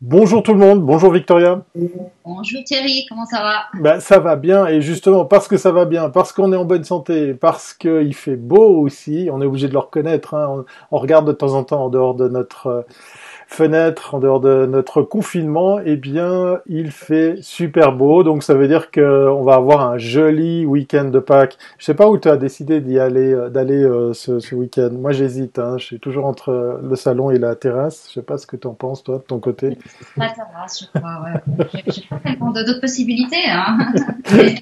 Bonjour tout le monde, bonjour Victoria. Bonjour Thierry, comment ça va? Ben, ça va bien et justement parce que ça va bien, parce qu'on est en bonne santé, parce qu'il fait beau aussi, on est obligé de le reconnaître, hein, on regarde de temps en temps en dehors de notre fenêtre, en dehors de notre confinement, eh bien il fait super beau, donc ça veut dire qu'on va avoir un joli week-end de Pâques. Je sais pas où tu as décidé d'y aller, d'aller ce week-end. Moi j'hésite, hein, je suis toujours entre le salon et la terrasse. Je sais pas ce que tu en penses toi de ton côté. La terrasse, je crois, ouais. J'ai pas tellement d'autres possibilités, hein. Mais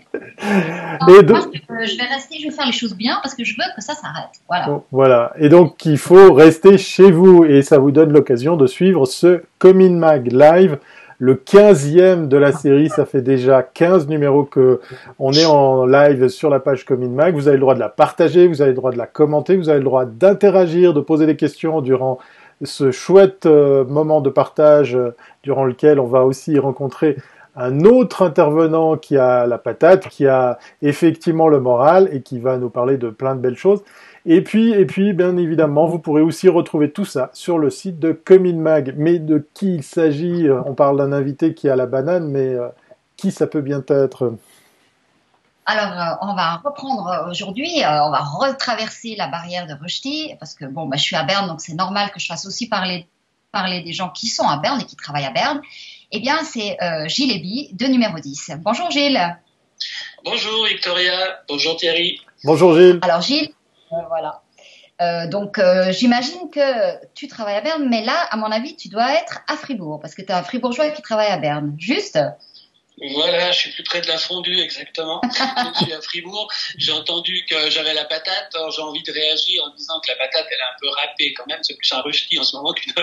non, Et moi, de, je vais rester, je vais faire les choses bien parce que je veux que ça s'arrête. Voilà. Bon, voilà. Et donc, il faut rester chez vous et ça vous donne l'occasion de suivre ce Comin Mag Live, le 15e de la série. Ça fait déjà 15 numéros que on est en live sur la page Comin Mag. Vous avez le droit de la partager, vous avez le droit de la commenter, vous avez le droit d'interagir, de poser des questions durant ce chouette moment de partage durant lequel on va aussi rencontrer un autre intervenant qui a la patate, qui a effectivement le moral et qui va nous parler de plein de belles choses. Et puis, bien évidemment, vous pourrez aussi retrouver tout ça sur le site de Comin Mag. Mais de qui il s'agit? On parle d'un invité qui a la banane, mais qui ça peut bien être? Alors, on va reprendre aujourd'hui, on va retraverser la barrière de Rushdie parce que bon, bah, je suis à Berne, donc c'est normal que je fasse aussi parler des gens qui sont à Berne et qui travaillent à Berne. Eh bien, c'est Gilles Eby de numéro 10. Bonjour Gilles. Bonjour Victoria, bonjour Thierry. Bonjour Gilles. Alors Gilles, voilà. Donc, j'imagine que tu travailles à Berne, mais là, à mon avis, tu dois être à Fribourg, parce que tu es un Fribourgeois qui travaille à Berne. Juste? Voilà, je suis plus près de la fondue exactement. Je suis à Fribourg. J'ai entendu que j'avais la patate. Alors j'ai envie de réagir en disant que la patate elle est un peu râpée quand même. C'est plus un rösti en ce moment qu'une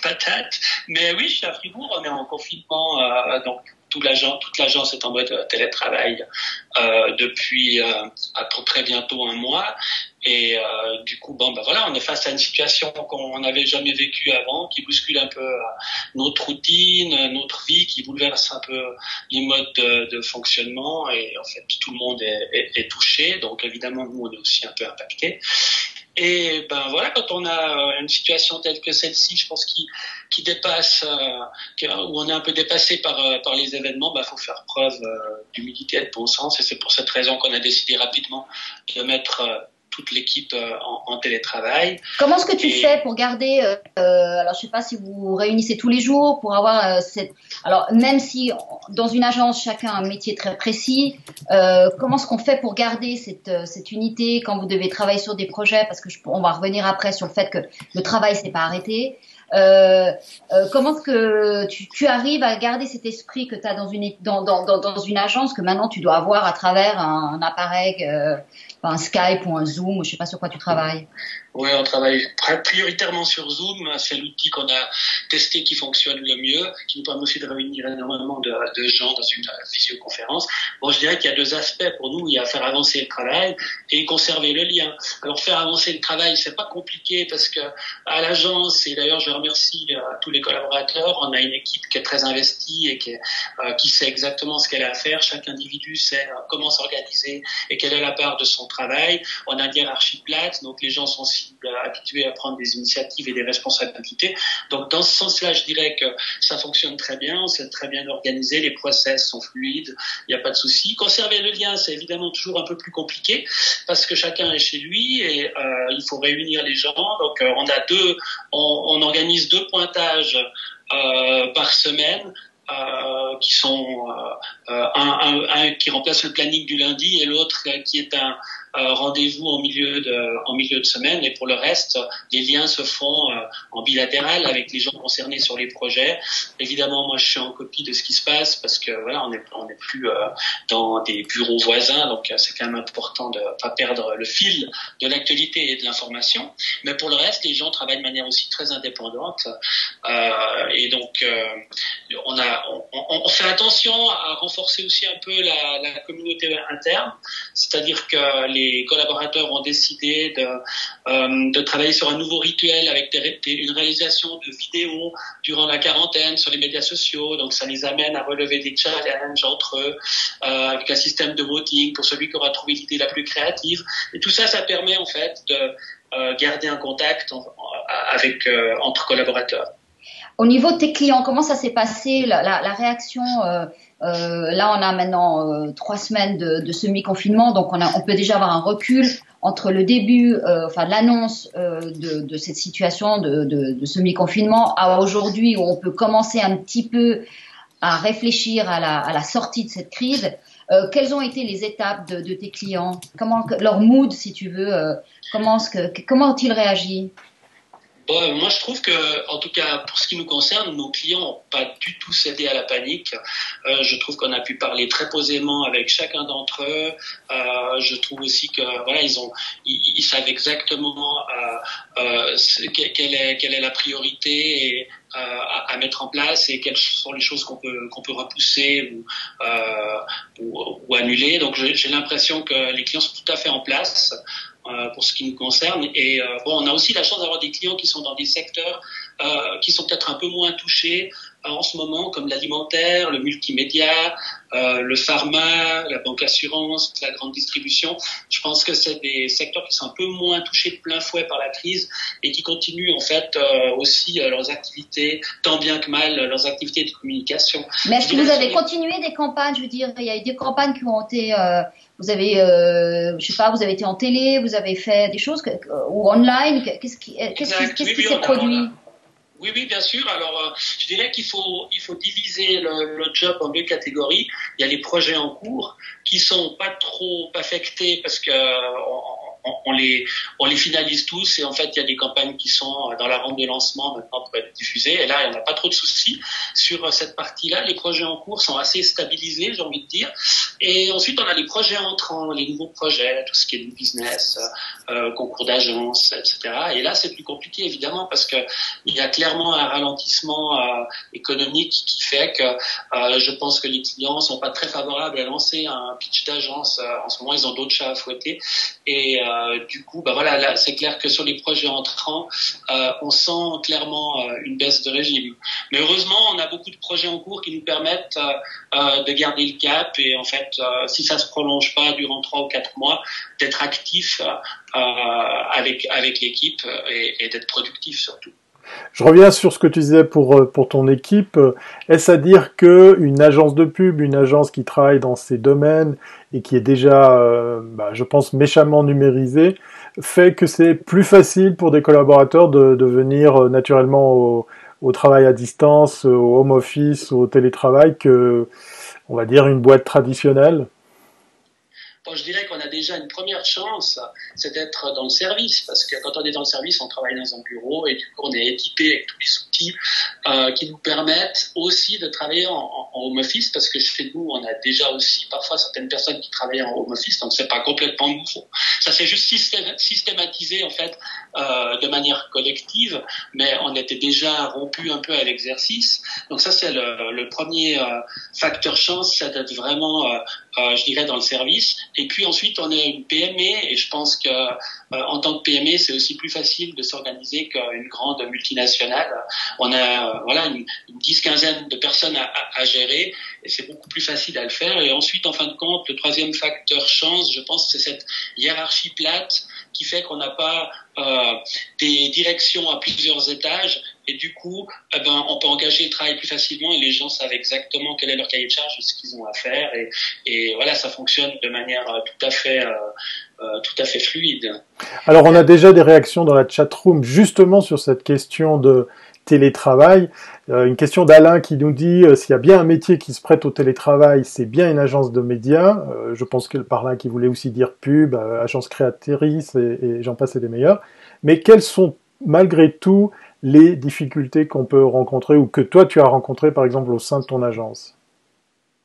patate. Mais oui, je suis à Fribourg. On est en confinement, donc toute l'agence est en mode télétravail depuis à peu près bientôt un mois. Et du coup, bon, ben voilà, on est face à une situation qu'on n'avait jamais vécue avant, qui bouscule un peu notre routine, notre vie, qui bouleverse un peu les modes de fonctionnement. Et en fait, tout le monde est touché. Donc évidemment, nous, on est aussi un peu impacté. Et ben voilà, quand on a une situation telle que celle-ci, je pense qui dépasse, où on est un peu dépassé par les événements, ben faut faire preuve d'humilité et de bon sens. Et c'est pour cette raison qu'on a décidé rapidement de mettre toute l'équipe en télétravail. Comment est-ce que tu Et fais pour garder, alors je sais pas si vous vous réunissez tous les jours pour avoir cette, alors même si dans une agence chacun a un métier très précis, comment est-ce qu'on fait pour garder cette unité quand vous devez travailler sur des projets, parce que on va revenir après sur le fait que le travail s'est pas arrêté. Comment est-ce que tu arrives à garder cet esprit que tu as dans une agence que maintenant tu dois avoir à travers un appareil, un Skype ou un Zoom, je sais pas sur quoi tu travailles. ouais, on travaille prioritairement sur Zoom. C'est l'outil qu'on a testé qui fonctionne le mieux, qui nous permet aussi de réunir énormément de gens dans une visioconférence. Bon, je dirais qu'il y a deux aspects pour nous. Il y a faire avancer le travail et conserver le lien. Alors, faire avancer le travail, c'est pas compliqué parce que à l'agence, et d'ailleurs, je remercie tous les collaborateurs, on a une équipe qui est très investie et qui sait exactement ce qu'elle a à faire. Chaque individu sait comment s'organiser et quelle est la part de son travail. On a une hiérarchie plate, donc les gens sont habitués à prendre des initiatives et des responsabilités. Donc dans ce sens-là, je dirais que ça fonctionne très bien, on s'est très bien organisé, les process sont fluides, il n'y a pas de souci. Conserver le lien, c'est évidemment toujours un peu plus compliqué parce que chacun est chez lui et il faut réunir les gens. Donc on organise deux pointages par semaine qui sont un qui remplace le planning du lundi et l'autre qui est un rendez-vous en milieu de semaine. Et pour le reste, les liens se font en bilatéral avec les gens concernés sur les projets. Évidemment, moi, je suis en copie de ce qui se passe parce que voilà, on n'est plus dans des bureaux voisins, donc c'est quand même important de pas perdre le fil de l'actualité et de l'information. Mais pour le reste, les gens travaillent de manière aussi très indépendante. Et donc, on fait attention à renforcer aussi un peu la communauté interne, c'est-à-dire que les collaborateurs ont décidé de travailler sur un nouveau rituel avec une réalisation de vidéos durant la quarantaine sur les médias sociaux. Donc ça les amène à relever des challenges entre eux, avec un système de voting pour celui qui aura trouvé l'idée la plus créative. Et tout ça, ça permet en fait de garder un contact avec entre collaborateurs. Au niveau de tes clients, comment ça s'est passé, la réaction là, on a maintenant 3 semaines de semi-confinement, donc on peut déjà avoir un recul entre le début, enfin l'annonce de cette situation de semi-confinement à aujourd'hui où on peut commencer un petit peu à réfléchir à la sortie de cette crise. Quelles ont été les étapes de tes clients? Comment leur mood, si tu veux, comment ont-ils réagi? Bon, moi, je trouve que, en tout cas, pour ce qui nous concerne, nos clients n'ont pas du tout cédé à la panique. Je trouve qu'on a pu parler très posément avec chacun d'entre eux. Je trouve aussi que, voilà, ils savent exactement quelle est la priorité et, à mettre en place et quelles sont les choses qu'on peut repousser ou annuler. Donc, j'ai l'impression que les clients sont tout à fait en place. Pour ce qui nous concerne. Et bon, on a aussi la chance d'avoir des clients qui sont dans des secteurs qui sont peut-être un peu moins touchés en ce moment, comme l'alimentaire, le multimédia, le pharma, la banque assurance, la grande distribution. Je pense que c'est des secteurs qui sont un peu moins touchés de plein fouet par la crise et qui continuent en fait aussi leurs activités, tant bien que mal, leurs activités de communication. Mais est-ce que vous avez continué des campagnes? Je veux dire, il y a eu des campagnes qui ont été... vous avez, je sais pas, vous avez été en télé, vous avez fait des choses ou online. Qu'est-ce qui s'est produit? Oui, bien sûr. Alors, je dirais qu'il faut diviser le job en 2 catégories. Il y a les projets en cours qui sont pas trop affectés parce que on les finalise tous et en fait il y a des campagnes qui sont dans la rampe de lancement maintenant pour être diffusées et là il n'y en a pas trop de soucis sur cette partie-là. Les projets en cours sont assez stabilisés, j'ai envie de dire. Et ensuite on a les projets entrants, les nouveaux projets, tout ce qui est du business, concours d'agence, etc. Et là c'est plus compliqué évidemment parce que il y a clairement un ralentissement économique qui fait que je pense que les clients sont pas très favorables à lancer un pitch d'agence. En ce moment ils ont d'autres chats à fouetter et du coup, bah voilà, là, c'est clair que sur les projets entrants, on sent clairement une baisse de régime. Mais heureusement, on a beaucoup de projets en cours qui nous permettent de garder le cap et en fait, si ça se prolonge pas durant 3 ou 4 mois, d'être actif avec l'équipe et d'être productif surtout. Je reviens sur ce que tu disais pour ton équipe. Est-ce à dire que une agence de pub, une agence qui travaille dans ces domaines et qui est déjà, je pense, méchamment numérisée, fait que c'est plus facile pour des collaborateurs de venir naturellement au travail à distance, au home office, au télétravail que, on va dire, une boîte traditionnelle? Bon, je dirais qu'on a déjà une première chance, c'est d'être dans le service, parce que quand on est dans le service, on travaille dans un bureau et du coup on est équipé avec tous les outils qui nous permettent aussi de travailler en home office, parce que chez nous on a déjà aussi parfois certaines personnes qui travaillent en home office, donc c'est pas complètement nouveau. Ça s'est juste systématisé en fait de manière collective, mais on était déjà rompu un peu à l'exercice. Donc ça c'est le premier facteur chance, c'est d'être vraiment je dirais dans le service. Et puis ensuite, on est une PME et je pense que en tant que PME, c'est aussi plus facile de s'organiser qu'une grande multinationale. On a une 10-15 de personnes à gérer et c'est beaucoup plus facile à le faire. Et ensuite, en fin de compte, le troisième facteur chance, je pense, c'est cette hiérarchie plate qui fait qu'on n'a pas des directions à plusieurs étages et du coup, on peut engager le travail plus facilement et les gens savent exactement quel est leur cahier de charge, ce qu'ils ont à faire et voilà, ça fonctionne de manière tout à fait fluide. Alors, on a déjà des réactions dans la chatroom justement sur cette question de télétravail. Une question d'Alain qui nous dit s'il y a bien un métier qui se prête au télétravail, c'est bien une agence de médias. Je pense que par là qui voulait aussi dire pub, agence créatrice et j'en passe et des meilleurs. Mais quelles sont malgré tout les difficultés qu'on peut rencontrer ou que toi tu as rencontrées par exemple au sein de ton agence?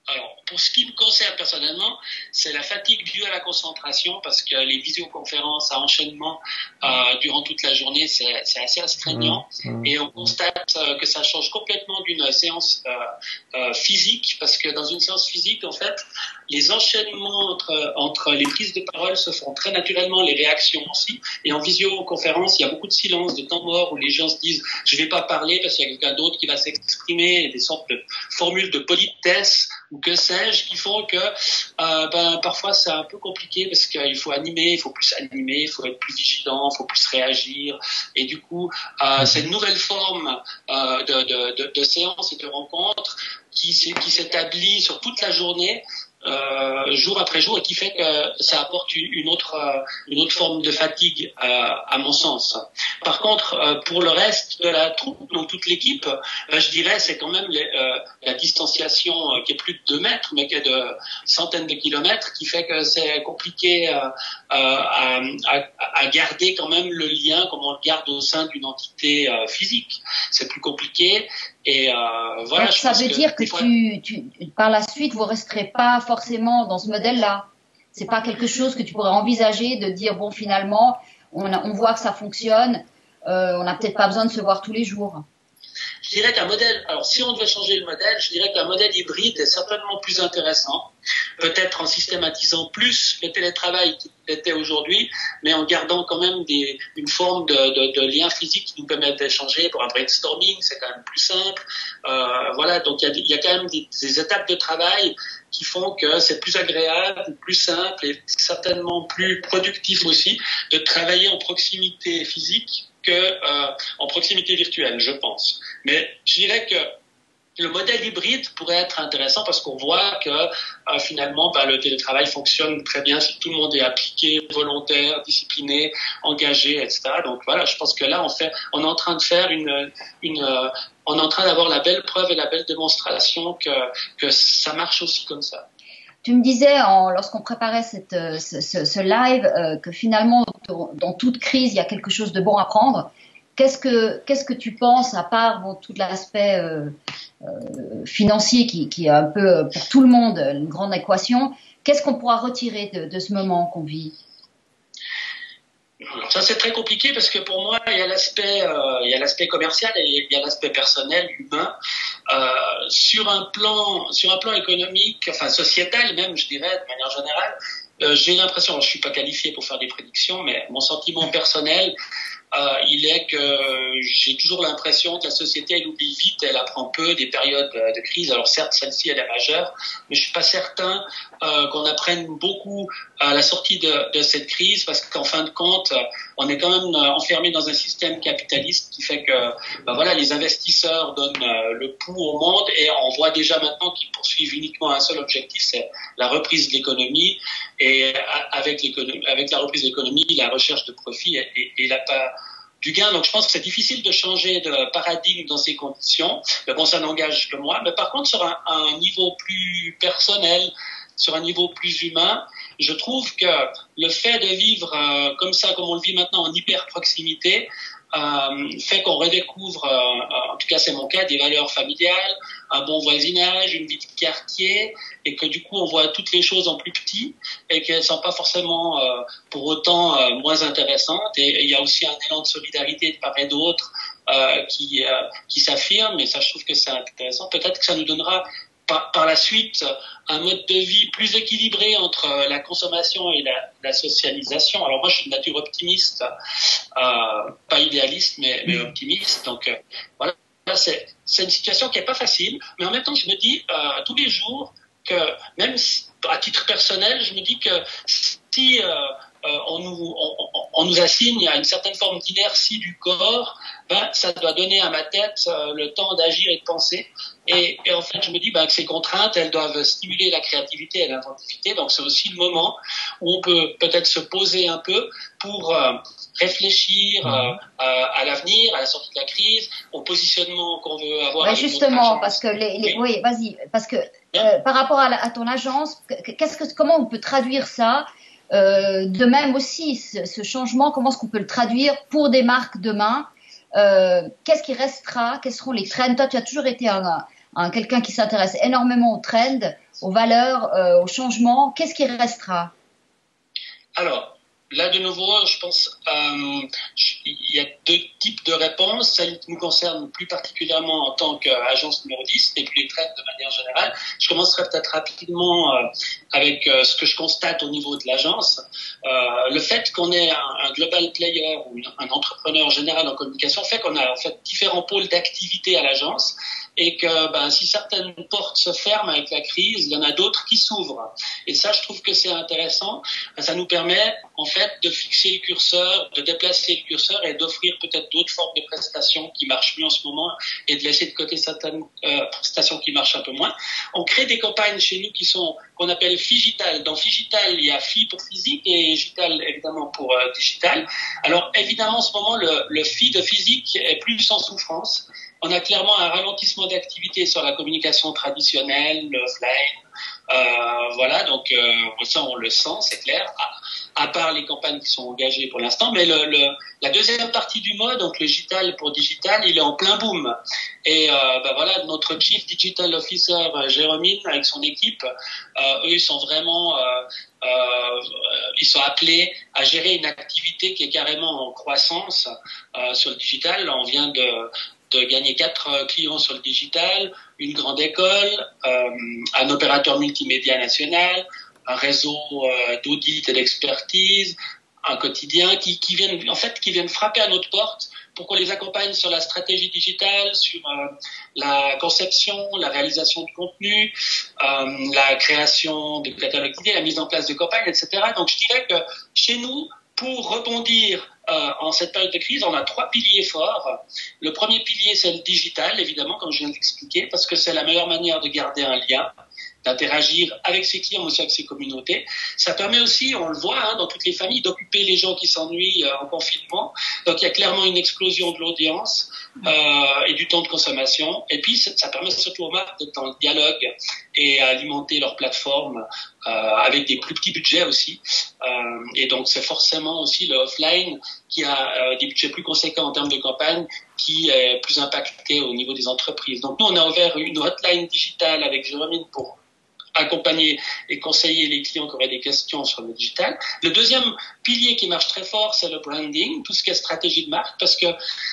Alors, pour ce qui me concerne personnellement, c'est la fatigue due à la concentration parce que les visioconférences à enchaînement durant toute la journée, c'est assez astreignant et on constate que ça change complètement d'une séance physique parce que dans une séance physique, en fait, les enchaînements entre les prises de parole se font très naturellement, les réactions aussi. Et en visioconférence, il y a beaucoup de silence, de temps mort où les gens se disent « je vais pas parler parce qu'il y a quelqu'un d'autre qui va s'exprimer » et des sortes de formules de politesse ou que sais-je, qui font que parfois c'est un peu compliqué parce qu'il faut animer, il faut plus animer, il faut être plus vigilant, il faut plus réagir. Et du coup, c'est une nouvelle forme de séance et de rencontre qui s'établit sur toute la journée, jour après jour, et qui fait que ça apporte une autre forme de fatigue à mon sens. Par contre, pour le reste de la troupe, donc toute l'équipe, je dirais c'est quand même la distanciation qui est plus de 2 mètres, mais qui est de centaines de kilomètres, qui fait que c'est compliqué à garder quand même le lien comme on le garde au sein d'une entité physique. C'est plus compliqué. Et voilà. Donc, ça veut dire que tu, par la suite, vous resterez pas forcément dans ce modèle-là. C'est pas quelque chose que tu pourrais envisager de dire bon, finalement, on voit que ça fonctionne, on n'a peut-être pas besoin de se voir tous les jours. Je dirais qu'un modèle, alors si on devait changer le modèle, je dirais qu'un modèle hybride est certainement plus intéressant, peut-être en systématisant plus le télétravail qu'il l'était aujourd'hui, mais en gardant quand même une forme de lien physique qui nous permet d'échanger. Pour un brainstorming, c'est quand même plus simple. Voilà, donc il y a quand même des étapes de travail qui font que c'est plus agréable, plus simple et certainement plus productif aussi de travailler en proximité physique que en proximité virtuelle, je pense. Mais je dirais que le modèle hybride pourrait être intéressant parce qu'on voit que finalement le télétravail fonctionne très bien si tout le monde est appliqué, volontaire, discipliné, engagé, etc. Donc voilà, je pense que là on est en train de faire on est en train d'avoir la belle preuve et la belle démonstration que ça marche aussi comme ça. Tu me disais, lorsqu'on préparait ce live, que finalement, dans toute crise, il y a quelque chose de bon à prendre. Qu'est-ce que tu penses, à part tout l'aspect financier qui est un peu pour tout le monde une grande équation, qu'est-ce qu'on pourra retirer de ce moment qu'on vit? Alors ça c'est très compliqué parce que pour moi il y a l'aspect commercial et il y a l'aspect personnel, humain. Sur un plan économique, enfin sociétal même, je dirais de manière générale, j'ai l'impression, je suis pas qualifié pour faire des prédictions, mais mon sentiment personnel, il est que j'ai toujours l'impression que la société elle oublie vite, elle apprend peu des périodes de crise. Alors certes celle-ci elle est majeure, mais je suis pas certain qu'on apprenne beaucoup à la sortie de cette crise, parce qu'en fin de compte on est quand même enfermé dans un système capitaliste qui fait que voilà, les investisseurs donnent le pouls au monde et on voit déjà maintenant qu'ils poursuivent uniquement un seul objectif, c'est la reprise de l'économie, et avec la reprise de l'économie, la recherche de profit et la part du gain. Donc je pense que c'est difficile de changer de paradigme dans ces conditions, mais bon, ça n'engage que moi. Mais par contre sur un niveau plus personnel, sur un niveau plus humain, je trouve que le fait de vivre comme ça, comme on le vit maintenant, en hyper proximité, fait qu'on redécouvre, en tout cas c'est mon cas, des valeurs familiales, un bon voisinage, une vie de quartier, et que du coup on voit toutes les choses en plus petit et qu'elles sont pas forcément pour autant moins intéressantes. Et il y a aussi un élan de solidarité de part et d'autre qui s'affirme, et ça je trouve que c'est intéressant. Peut-être que ça nous donnera par la suite un mode de vie plus équilibré entre la consommation et la socialisation. Alors moi je suis de nature optimiste, pas idéaliste mais optimiste, donc voilà, c'est une situation qui est pas facile, mais en même temps je me dis tous les jours que même à titre personnel, je me dis que si on nous assigne à une certaine forme d'inertie du corps, ça doit donner à ma tête le temps d'agir et de penser. Et en fait, je me dis que ces contraintes, elles doivent stimuler la créativité et l'inventivité. Donc, c'est aussi le moment où on peut peut-être se poser un peu pour réfléchir à l'avenir, à la sortie de la crise, au positionnement qu'on veut avoir. Ouais, justement, parce que oui, vas-y, parce que par rapport à ton agence, comment on peut traduire ça? De même aussi, ce changement, comment est-ce qu'on peut le traduire pour des marques demain? Qu'est-ce qui restera? Quels seront les trends? Toi, tu as toujours été quelqu'un qui s'intéresse énormément aux trends, aux valeurs, aux changements. Qu'est-ce qui restera? Alors, là, de nouveau, je pense il y a 2 types de réponses. Celle qui nous concerne plus particulièrement en tant qu'agence numéro 10, et puis les trends de manière générale. Je commencerai peut-être rapidement avec ce que je constate au niveau de l'agence. Le fait qu'on ait un global player ou un entrepreneur général en communication fait qu'on a en fait différents pôles d'activité à l'agence. et que si certaines portes se ferment avec la crise, il y en a d'autres qui s'ouvrent. Et ça, je trouve que c'est intéressant. Ça nous permet en fait de fixer le curseur, de déplacer le curseur et d'offrir peut-être d'autres formes de prestations qui marchent mieux en ce moment et de laisser de côté certaines prestations qui marchent un peu moins. On crée des campagnes chez nous qu'on appelle Figital. Dans Figital, il y a Fi pour physique et Gital évidemment pour digital. Alors évidemment en ce moment le Fi de physique est plus en souffrance. On a clairement un ralentissement d'activité sur la communication traditionnelle, l'offline. Voilà, donc ça on le sent, c'est clair. À part les campagnes qui sont engagées pour l'instant, mais la deuxième partie du mode, donc le digital pour digital, il est en plein boom. Et voilà, notre Chief Digital Officer Jérôme avec son équipe, eux ils sont vraiment ils sont appelés à gérer une activité qui est carrément en croissance sur le digital. On vient de gagner 4 clients sur le digital, une grande école, un opérateur multimédia national, un réseau d'audit et d'expertise, un quotidien qui viennent frapper à notre porte pour qu'on les accompagne sur la stratégie digitale, sur la conception, la réalisation de contenu, la création de catalogues d'idées, la mise en place de campagnes, etc. Donc je dirais que chez nous, pour rebondir en cette période de crise, on a 3 piliers forts. Le premier pilier, c'est le digital, évidemment, comme je viens d'expliquer, parce que c'est la meilleure manière de garder un lien, d'interagir avec ses clients, mais aussi avec ses communautés. Ça permet aussi, on le voit dans toutes les familles, d'occuper les gens qui s'ennuient en confinement. Donc il y a clairement une explosion de l'audience et du temps de consommation. Et puis ça permet surtout aux marques d'être dans le dialogue et à alimenter leur plateforme avec des plus petits budgets aussi. Et donc c'est forcément aussi le offline qui a des budgets plus conséquents en termes de campagne, qui est plus impacté au niveau des entreprises. Donc nous, on a ouvert une hotline digitale avec Jérôme pour accompagner et conseiller les clients qui auraient des questions sur le digital. Le deuxième pilier qui marche très fort, c'est le branding, tout ce qui est stratégie de marque, parce que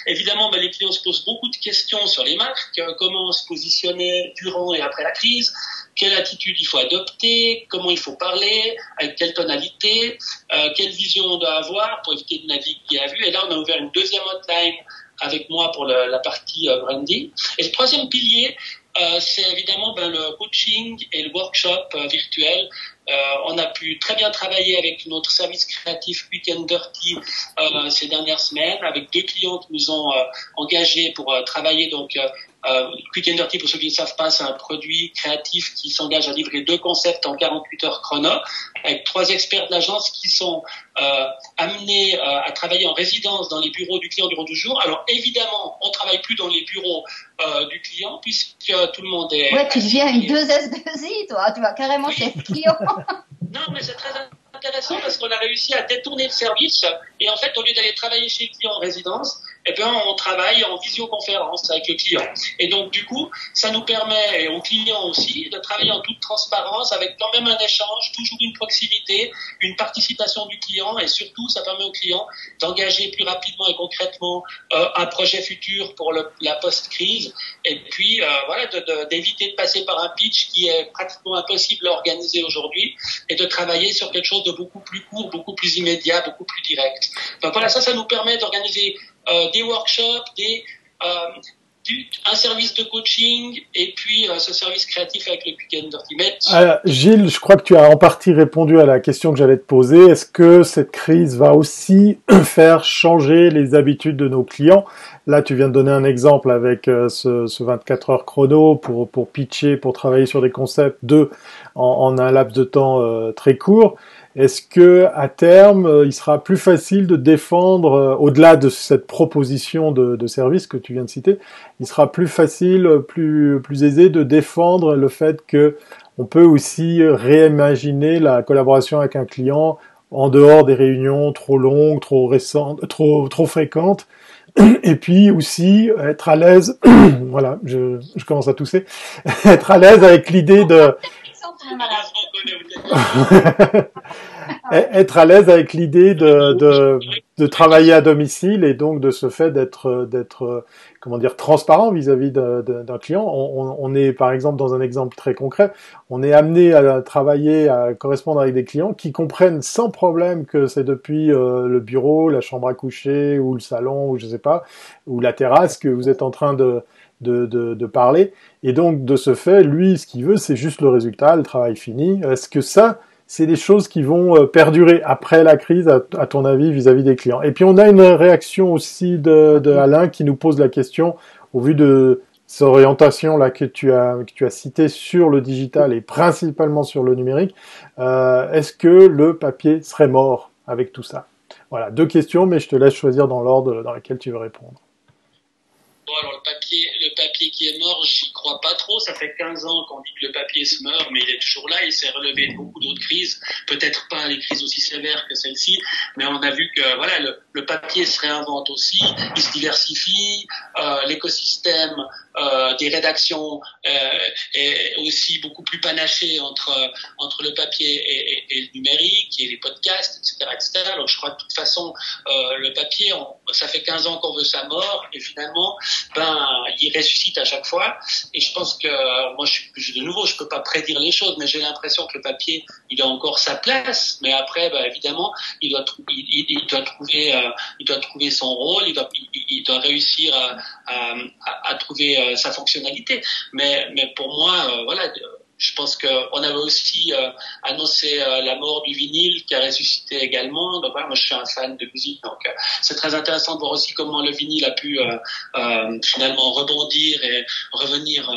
évidemment, les clients se posent beaucoup de questions sur les marques, comment se positionner durant et après la crise, quelle attitude il faut adopter, comment il faut parler, avec quelle tonalité, quelle vision on doit avoir pour éviter de naviguer à vue. Et là, on a ouvert une deuxième hotline avec moi pour la partie branding. Et le troisième pilier, c'est évidemment le coaching et le workshop virtuel. On a pu très bien travailler avec notre service créatif Quick and Dirty ces dernières semaines, avec 2 clients qui nous ont engagés pour travailler. Donc Quick and Dirty, pour ceux qui ne savent pas, c'est un produit créatif qui s'engage à livrer 2 concepts en 48 heures chrono, avec 3 experts de l'agence qui sont amenés à travailler en résidence dans les bureaux du client durant 12 jours. Alors évidemment, on travaille plus dans les bureaux du client, puisque tout le monde est... Ouais, tu deviens une 2S2I, toi. Tu vas carrément chez le client. Non, mais c'est très intéressant parce qu'on a réussi à détourner le service. Et en fait, au lieu d'aller travailler chez le client en résidence, on travaille en visioconférence avec le client. Et donc, du coup, ça nous permet, et aux clients aussi, de travailler en toute transparence avec quand même un échange, toujours une proximité, une participation du client, et surtout, ça permet au client d'engager plus rapidement et concrètement un projet futur pour la post-crise. Et puis, d'éviter de passer par un pitch qui est pratiquement impossible à organiser aujourd'hui, et de travailler sur quelque chose de beaucoup plus court, beaucoup plus immédiat, beaucoup plus direct. Donc voilà, ça nous permet d'organiser des workshops, un service de coaching et puis ce service créatif avec le Quick and Dirty. Gilles, je crois que tu as en partie répondu à la question que j'allais te poser. Est-ce que cette crise va aussi faire changer les habitudes de nos clients? Là, tu viens de donner un exemple avec ce 24 heures chrono pour pitcher, pour travailler sur des concepts en un laps de temps très court. Est-ce que à terme, il sera plus facile de défendre, au-delà de cette proposition de service que tu viens de citer, il sera plus facile, plus aisé de défendre le fait que on peut aussi réimaginer la collaboration avec un client en dehors des réunions trop longues, trop récentes, trop fréquentes, et puis aussi être à l'aise, voilà, je commence à tousser, être à l'aise avec l'idée de être à l'aise avec l'idée de travailler à domicile et donc de ce fait d'être transparent vis-à-vis d'un client. On est par exemple dans un exemple très concret, on est amené à travailler, à correspondre avec des clients qui comprennent sans problème que c'est depuis le bureau, la chambre à coucher ou le salon ou je sais pas, ou la terrasse que vous êtes en train de parler. Et donc, de ce fait, lui, ce qu'il veut, c'est juste le résultat, le travail fini. Est-ce que ça, c'est des choses qui vont perdurer après la crise, à ton avis, vis-à-vis des clients? Et puis, on a une réaction aussi de Alain qui nous pose la question, au vu de cette orientation là que tu as citée sur le digital et principalement sur le numérique, est-ce que le papier serait mort avec tout ça? Voilà, 2 questions, mais je te laisse choisir dans l'ordre dans lequel tu veux répondre. Bon, alors le papier qui est mort, j'y crois pas trop. Ça fait 15 ans qu'on dit que le papier se meurt, mais il est toujours là. Il s'est relevé de beaucoup d'autres crises. Peut-être pas les crises aussi sévères que celle-ci, mais on a vu que voilà, le papier se réinvente aussi, il se diversifie, l'écosystème des rédactions est aussi beaucoup plus panaché entre le papier et le numérique et les podcasts, etc., etc. Alors je crois que de toute façon, le papier, ça fait 15 ans qu'on veut sa mort, et finalement, il ressuscite à chaque fois. Et je pense que moi, de nouveau, je peux pas prédire les choses, mais j'ai l'impression que le papier, il a encore sa place. Mais après, évidemment, il doit trouver son rôle, il doit réussir à trouver sa fonctionnalité. Mais pour moi, voilà. Je pense qu'on avait aussi annoncé la mort du vinyle qui a ressuscité également. Donc voilà, moi je suis un fan de musique, donc c'est très intéressant de voir aussi comment le vinyle a pu finalement rebondir et revenir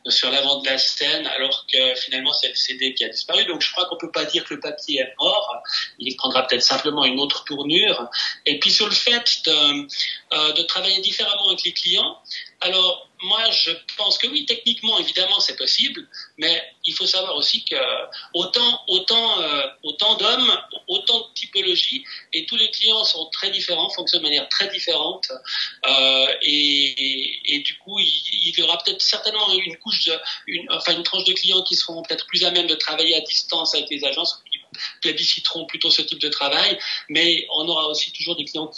sur l'avant de la scène, alors que finalement c'est le CD qui a disparu. Donc je crois qu'on peut pas dire que le papier est mort. Il prendra peut-être simplement une autre tournure. Et puis sur le fait de travailler différemment avec les clients. Alors, moi, je pense que oui, techniquement, évidemment, c'est possible, mais il faut savoir aussi que autant d'hommes, autant de typologies, et tous les clients sont très différents, fonctionnent de manière très différente, et du coup, il y aura peut-être certainement une tranche de clients qui seront peut-être plus à même de travailler à distance avec les agences, qui plébisciteront plutôt ce type de travail, mais on aura aussi toujours des clients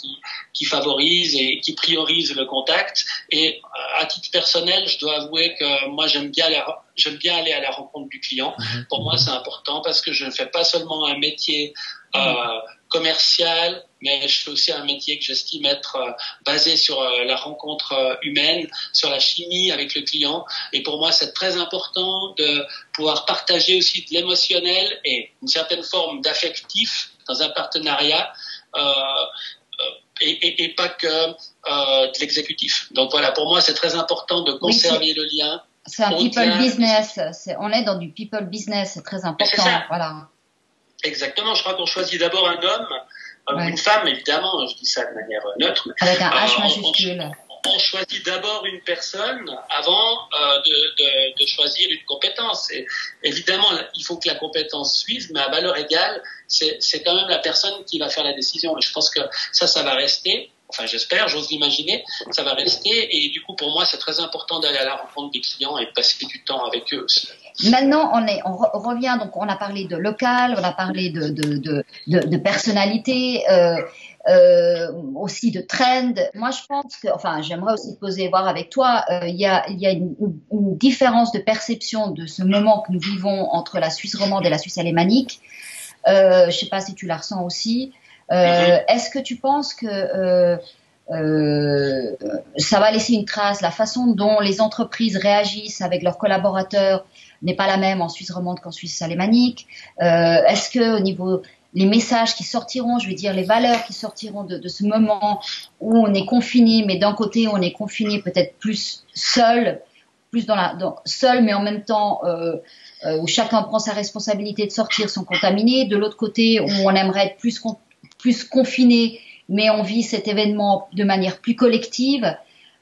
qui favorisent et qui priorisent le contact. Et à titre personnel, je dois avouer que moi j'aime bien aller à la rencontre du client. Pour moi, c'est important parce que je ne fais pas seulement un métier commercial, mais je fais aussi un métier que j'estime être basé sur la rencontre humaine, sur la chimie avec le client. Et pour moi, c'est très important de pouvoir partager aussi de l'émotionnel et une certaine forme d'affectif dans un partenariat, et pas que de l'exécutif. Donc voilà, pour moi, c'est très important de conserver le lien. C'est un people business. On est dans du people business, c'est très important. Voilà. Exactement. Je crois qu'on choisit d'abord un homme, une femme, évidemment. Je dis ça de manière neutre. Avec un H majuscule. On choisit d'abord une personne avant de choisir une compétence. Et évidemment, il faut que la compétence suive, mais à valeur égale, c'est quand même la personne qui va faire la décision. Et je pense que ça va rester. Enfin, j'espère, j'ose l'imaginer, ça va rester. Et du coup, pour moi, c'est très important d'aller à la rencontre des clients et de passer du temps avec eux aussi. Maintenant, on revient, donc on a parlé de local, on a parlé de personnalité, aussi de trend. Moi, je pense que, j'aimerais aussi voir avec toi, il y a une différence de perception de ce moment que nous vivons entre la Suisse romande et la Suisse alémanique. Je sais pas si tu la ressens aussi. Est-ce que tu penses que ça va laisser une trace? La façon dont les entreprises réagissent avec leurs collaborateurs n'est pas la même en Suisse romande qu'en Suisse alémanique. Est-ce que au niveau les messages qui sortiront, je veux dire les valeurs qui sortiront de ce moment où on est confiné, mais d'un côté on est confiné peut-être plus seul, seul, mais en même temps où chacun prend sa responsabilité de sortir sans contaminer. De l'autre côté, où on aimerait être plus confiné, mais on vit cet événement de manière plus collective.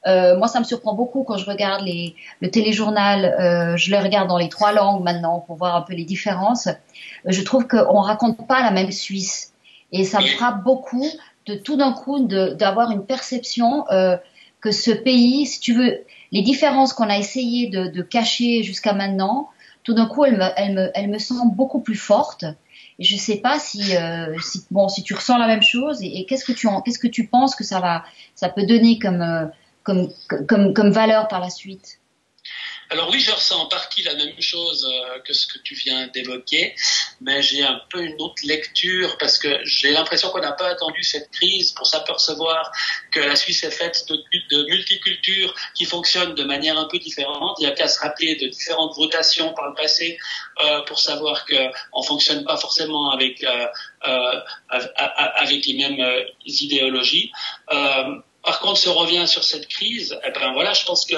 Moi, ça me surprend beaucoup quand je regarde le téléjournal. Je le regarde dans les 3 langues maintenant pour voir un peu les différences. Je trouve qu'on raconte pas la même Suisse, et ça me frappe beaucoup de tout d'un coup d'avoir une perception que ce pays, si tu veux, les différences qu'on a essayé de cacher jusqu'à maintenant, tout d'un coup, elles me semblent beaucoup plus fortes. Et je sais pas si tu ressens la même chose, et qu'est-ce que tu penses que ça peut donner comme valeur par la suite? Alors oui, je ressens en partie la même chose que ce que tu viens d'évoquer, mais j'ai un peu une autre lecture parce que j'ai l'impression qu'on n'a pas attendu cette crise pour s'apercevoir que la Suisse est faite de multicultures qui fonctionnent de manière un peu différente. Il n'y a qu'à se rappeler de différentes votations par le passé pour savoir qu'on fonctionne pas forcément avec les mêmes idéologies. Par contre, si on revient sur cette crise, eh ben voilà, je pense que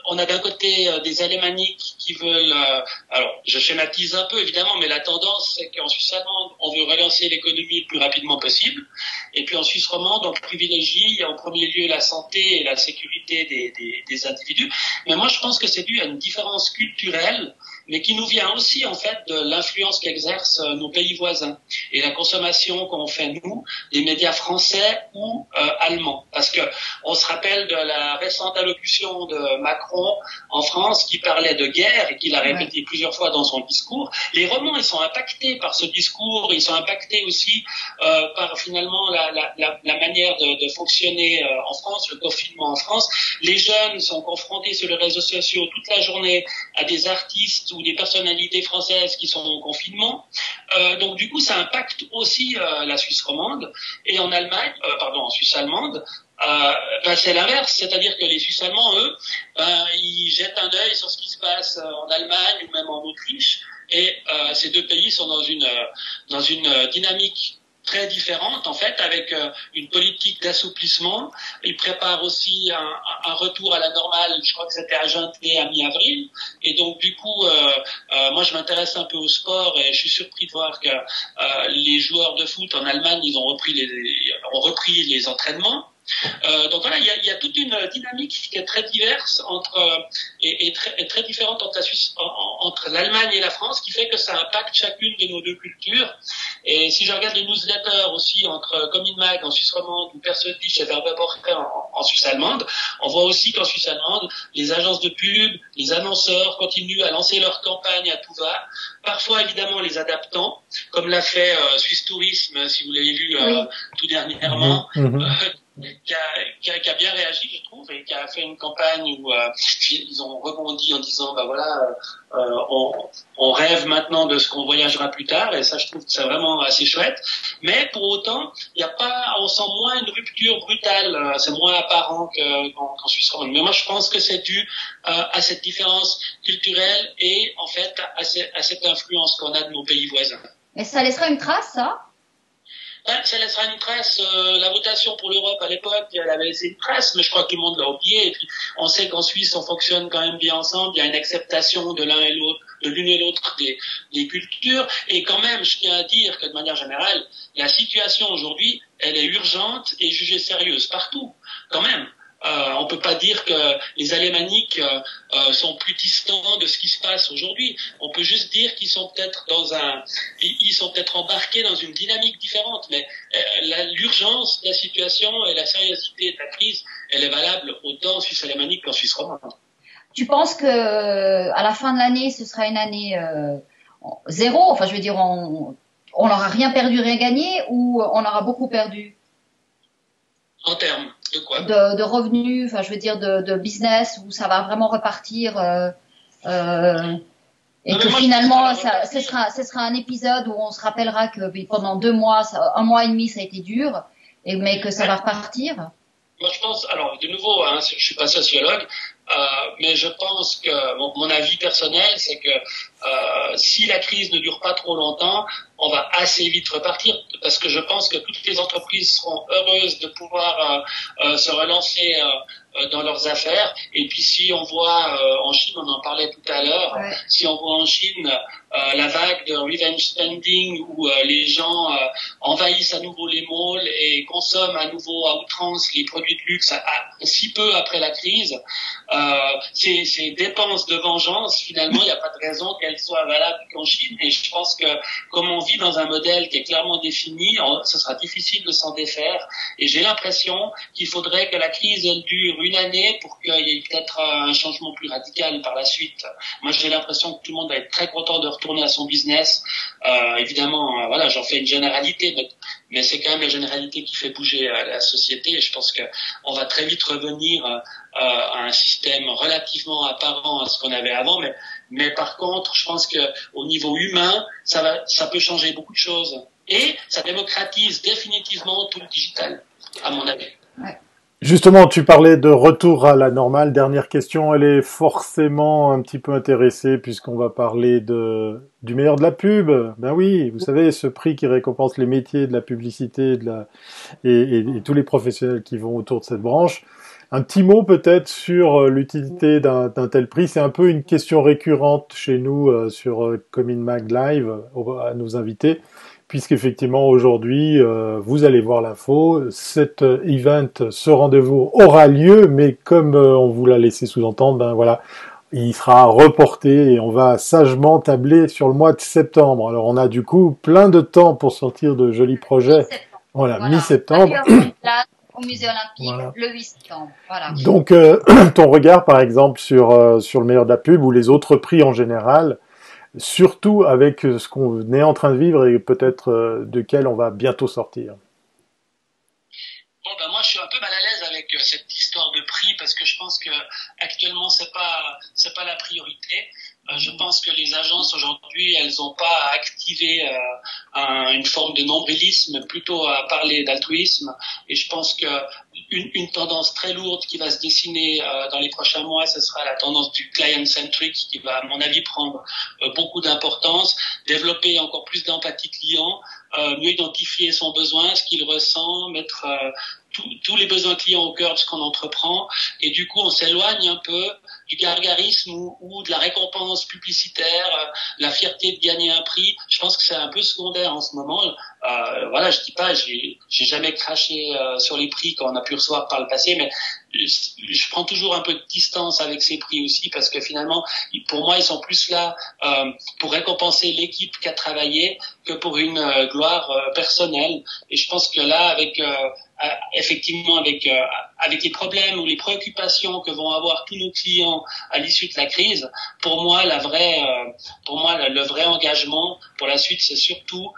on a d'un côté des alémaniques qui veulent, alors je schématise un peu évidemment, mais la tendance c'est qu'en Suisse allemande, on veut relancer l'économie le plus rapidement possible, et puis en Suisse romande, on privilégie en premier lieu la santé et la sécurité des individus. Mais moi je pense que c'est dû à une différence culturelle, mais qui nous vient aussi en fait de l'influence qu'exercent nos pays voisins et la consommation qu'on fait nous des médias français ou allemands. Parce que on se rappelle de la récente allocution de Macron en France qui parlait de guerre et qui l'a répété plusieurs fois dans son discours. Les romans, ils sont impactés par ce discours, ils sont impactés aussi par finalement la manière de fonctionner en France, le confinement en France. Les jeunes sont confrontés sur les réseaux sociaux toute la journée à des artistes ou des personnalités françaises qui sont en confinement. Donc du coup, ça impacte aussi la Suisse romande. Et en Allemagne, en Suisse allemande, c'est l'inverse, c'est-à-dire que les Suisses allemands, eux, ils jettent un œil sur ce qui se passe en Allemagne ou même en Autriche. Et ces deux pays sont dans une dynamique très différente en fait, avec une politique d'assouplissement. Ils préparent aussi un retour à la normale, je crois que c'était agenté à mi-avril, et donc du coup moi je m'intéresse un peu au sport et je suis surpris de voir que les joueurs de foot en Allemagne, ils ont repris les entraînements. Donc voilà, il y a toute une dynamique qui est très diverse et très différente entre la Suisse, entre l'Allemagne et la France, qui fait que ça impacte chacune de nos deux cultures. Et si je regarde les newsletters aussi entre Comin Mag en Suisse romande ou Persodich et Werbeborger en Suisse allemande, on voit aussi qu'en Suisse allemande, les agences de pub, les annonceurs continuent à lancer leurs campagnes à tout va, parfois évidemment les adaptant, comme l'a fait Suisse Tourisme, si vous l'avez vu tout dernièrement. Qui a bien réagi, je trouve, et qui a fait une campagne où ils ont rebondi en disant on rêve maintenant de ce qu'on voyagera plus tard, et ça je trouve que c'est vraiment assez chouette. Mais pour autant, on sent moins une rupture brutale, c'est moins apparent qu'en Suisse romande. Mais moi je pense que c'est dû à cette différence culturelle et en fait à cette influence qu'on a de nos pays voisins. Et ça laissera une trace, ça? Ça laissera une trace. La votation pour l'Europe à l'époque, elle avait laissé une trace, mais je crois que tout le monde l'a oublié. Et puis, on sait qu'en Suisse, on fonctionne quand même bien ensemble. Il y a une acceptation de l'une et l'autre des cultures. Et quand même, je tiens à dire que de manière générale, la situation aujourd'hui, elle est urgente et jugée sérieuse partout, quand même. On peut pas dire que les alémaniques sont plus distants de ce qui se passe aujourd'hui. On peut juste dire qu'ils sont peut-être embarqués dans une dynamique différente. Mais l'urgence de la situation et la sérieuxité de la crise, elle est valable autant en Suisse alémanique qu'en Suisse romande. Tu penses que à la fin de l'année, ce sera une année zéro? Enfin, je veux dire, on n'aura rien perdu, rien gagné, ou on aura beaucoup perdu? En termes de quoi? De revenus, enfin je veux dire de business, où ça va vraiment repartir et que finalement ce sera un épisode où on se rappellera que pendant 2 mois, un mois et demi ça a été dur, mais que ça va repartir. Moi je pense, alors de nouveau, je suis pas sociologue, mais je pense que mon avis personnel, c'est que si la crise ne dure pas trop longtemps, on va assez vite repartir, parce que je pense que toutes les entreprises seront heureuses de pouvoir se relancer dans leurs affaires. Et puis si on voit en Chine, on en parlait tout à l'heure, si on voit en Chine la vague de revenge spending où les gens envahissent à nouveau les malls et consomment à nouveau à outrance les produits de luxe si peu après la crise, ces dépenses de vengeance, finalement, il n'y a pas de raison qu'elles soient valables qu'en Chine. Et je pense que comme on vit dans un modèle qui est clairement défini, ce sera difficile de s'en défaire. Et j'ai l'impression qu'il faudrait que la crise elle dure une année pour qu'il y ait peut-être un changement plus radical par la suite. Moi, j'ai l'impression que tout le monde va être très content de retourner à son business. Évidemment, voilà, j'en fais une généralité, mais mais c'est quand même la généralité qui fait bouger la société, et je pense que on va très vite revenir à un système relativement apparent à ce qu'on avait avant, mais par contre, je pense que au niveau humain, ça peut changer beaucoup de choses, et ça démocratise définitivement tout le digital, à mon avis. Ouais. Justement, tu parlais de retour à la normale. Dernière question, elle est forcément un petit peu intéressée puisqu'on va parler du meilleur de la pub. Ben oui, vous savez, ce prix qui récompense les métiers de la publicité et tous les professionnels qui vont autour de cette branche. Un petit mot peut-être sur l'utilité d'un tel prix. C'est un peu une question récurrente chez nous sur Comin Mag Live à nos invités. Puisqu'effectivement aujourd'hui, vous allez voir l'info, cet event, ce rendez-vous aura lieu, mais comme on vous l'a laissé sous-entendre, ben voilà, il sera reporté et on va sagement tabler sur le mois de septembre. Alors on a du coup plein de temps pour sortir de jolis projets. Voilà, mi-septembre. Au musée olympique, le 8 septembre. Voilà. Donc ton regard par exemple sur le meilleur de la pub ou les autres prix en général, surtout avec ce qu'on est en train de vivre et peut-être de quel on va bientôt sortir. Bon, ben moi je suis un peu mal à l'aise avec cette histoire de prix parce que je pense que actuellement c'est pas la priorité. Je pense que les agences aujourd'hui elles ont pas à activer une forme de nombrilisme, plutôt à parler d'altruisme. Et je pense que une tendance très lourde qui va se dessiner dans les prochains mois, ce sera la tendance du client-centric qui va, à mon avis, prendre beaucoup d'importance, développer encore plus d'empathie client, mieux identifier son besoin, ce qu'il ressent, mettre tous les besoins clients au cœur de ce qu'on entreprend. Et du coup, on s'éloigne un peu du gargarisme ou de la récompense publicitaire, la fierté de gagner un prix. Je pense que c'est un peu secondaire en ce moment. Voilà, je dis pas, j'ai jamais craché sur les prix qu'on a pu recevoir par le passé, mais je prends toujours un peu de distance avec ces prix aussi parce que finalement, pour moi, ils sont plus là pour récompenser l'équipe qui a travaillé que pour une gloire personnelle. Et je pense que là, effectivement, avec les problèmes ou les préoccupations que vont avoir tous nos clients à l'issue de la crise, pour moi, le vrai engagement pour la suite, c'est surtout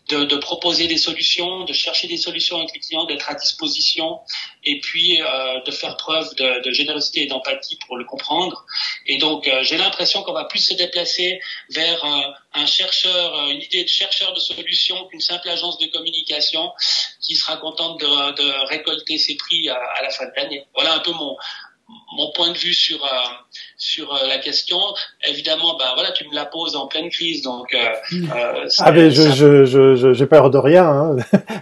de proposer des solutions, de chercher des solutions avec les clients, d'être à disposition et puis de faire preuve de générosité et d'empathie pour le comprendre. Et donc, j'ai l'impression qu'on va plus se déplacer vers une idée de chercheur de solutions qu'une simple agence de communication qui sera contente de récolter ses prix à la fin de l'année. Voilà un peu mon point de vue sur la question. Évidemment, voilà, tu me la poses en pleine crise, donc mais j'ai peur de rien, hein.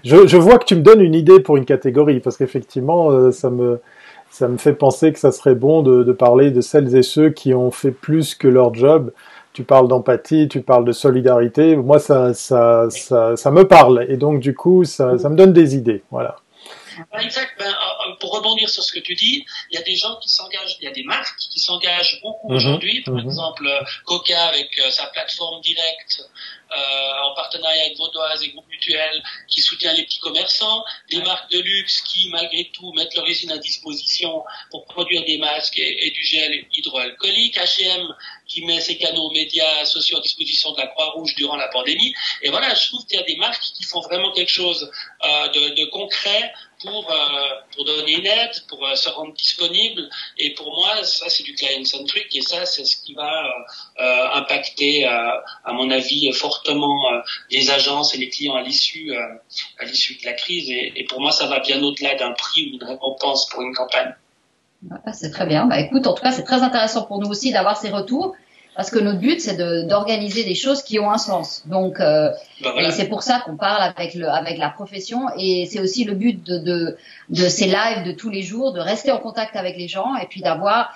Je vois que tu me donnes une idée pour une catégorie parce qu'effectivement ça me fait penser que ça serait bon de parler de celles et ceux qui ont fait plus que leur job. Tu parles d'empathie, tu parles de solidarité. Moi, ça me parle. Et donc, du coup, ça me donne des idées. Voilà. Exact. Pour rebondir sur ce que tu dis, il y a des gens qui s'engagent, il y a des marques qui s'engagent beaucoup aujourd'hui. Par exemple, Coca avec sa plateforme directe, en partenariat avec Vaudoise et Groupe Mutuel, qui soutient les petits commerçants. Des marques de luxe qui, malgré tout, mettent leur usine à disposition pour produire des masques et du gel hydroalcoolique. H&M qui met ses canaux médias sociaux à disposition de la Croix-Rouge durant la pandémie. Et voilà, je trouve qu'il y a des marques qui font vraiment quelque chose de concret pour donner une aide, pour se rendre disponible. Et pour moi, ça, c'est du client-centric et ça, c'est ce qui va impacter, à mon avis, fortement les agences et les clients à l'issue de la crise. Et pour moi, ça va bien au-delà d'un prix ou d'une récompense pour une campagne. C'est très bien. Écoute, en tout cas, c'est très intéressant pour nous aussi d'avoir ces retours parce que notre but, c'est d'organiser des choses qui ont un sens. Donc, et c'est pour ça qu'on parle avec la profession et c'est aussi le but de ces lives de tous les jours, de rester en contact avec les gens et puis d'avoir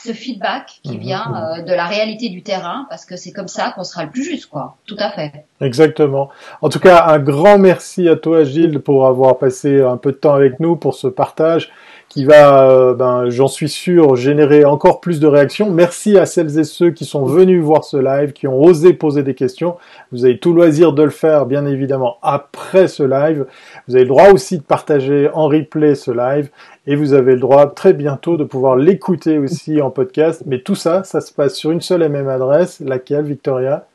ce feedback qui vient de la réalité du terrain parce que c'est comme ça qu'on sera le plus juste, quoi. Tout à fait. Exactement. En tout cas, un grand merci à toi, Gilles, pour avoir passé un peu de temps avec nous pour ce partage qui va, j'en suis sûr, générer encore plus de réactions. Merci à celles et ceux qui sont venus voir ce live, qui ont osé poser des questions. Vous avez tout loisir de le faire, bien évidemment, après ce live. Vous avez le droit aussi de partager en replay ce live. Et vous avez le droit très bientôt de pouvoir l'écouter aussi en podcast. Mais tout ça, ça se passe sur une seule et même adresse. Laquelle, Victoria ?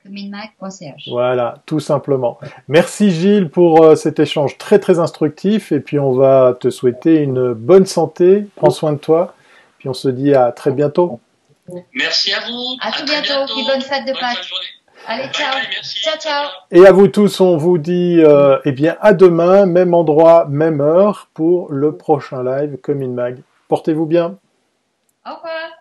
cominmag.ch. Voilà, tout simplement. Merci Gilles pour cet échange très très instructif et puis on va te souhaiter une bonne santé. Prends soin de toi. Puis on se dit à très bientôt. Merci à vous. À tout bientôt. Puis bonne fête de Pâques. Allez, ciao. Bye, merci. Ciao, ciao. Et à vous tous, on vous dit eh bien à demain, même endroit, même heure pour le prochain live Comin Mag. Portez-vous bien. Au revoir.